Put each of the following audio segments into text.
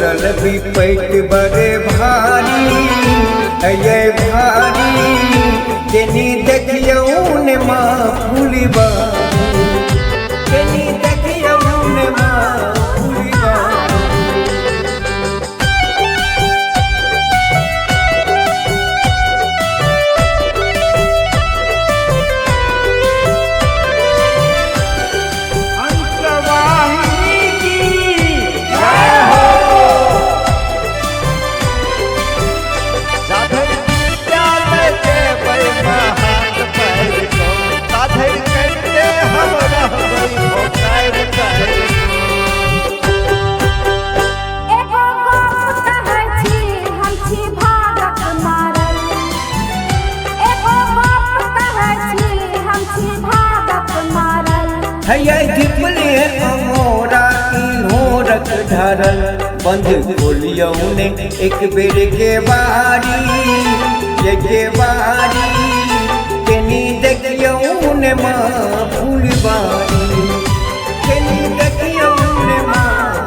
पड़ल विपैत बड़े भारी ये भारी केनी देखियौ ने माँ फूलिबा केनी देखियौ ने माँ फूलिबा हैया धिपले अमोरा इन्होरक धरल बंद खोलियौ ने एक बेर के बारी ये के बारी केनी देखियौ ने माँ फूलबारी केनी देखियौ ने माँ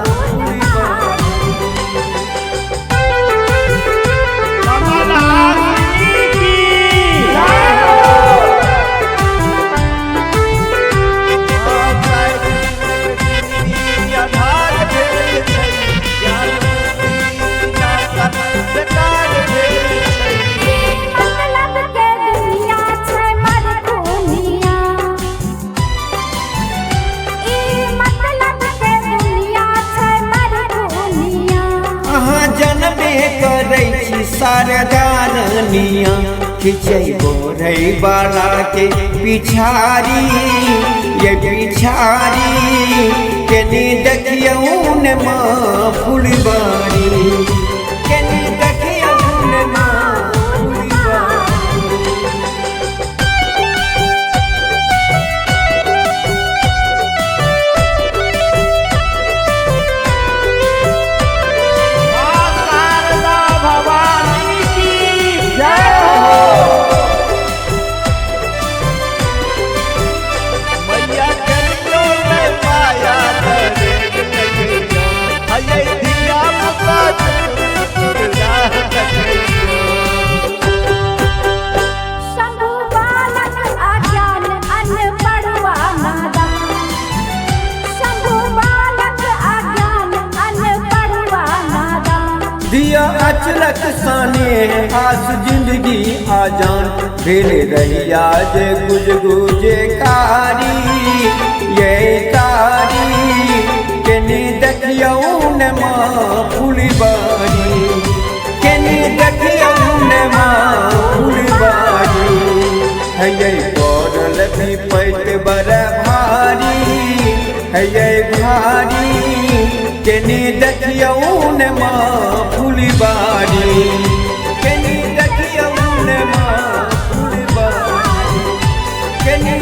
शारदानिया खिंचैबो रही बाला के पिछारी ये पिछारी केनी देखियौ ने माँ फूलबारी केनी देखियौ ने माँ दिया अचलक साने आस जिंदगी आजान भेले रही आज गुज गुजे कारी ये कारी केनी देखियौ ने माँ फूलबारी केनी देखियौ ने माँ फूलबारी हैया पड़ल विपैत बड़ भारी हैया भारी केनी देखियौ ने माँ फूलबारी केनी देखियौ ने माँ फूलबारी केनी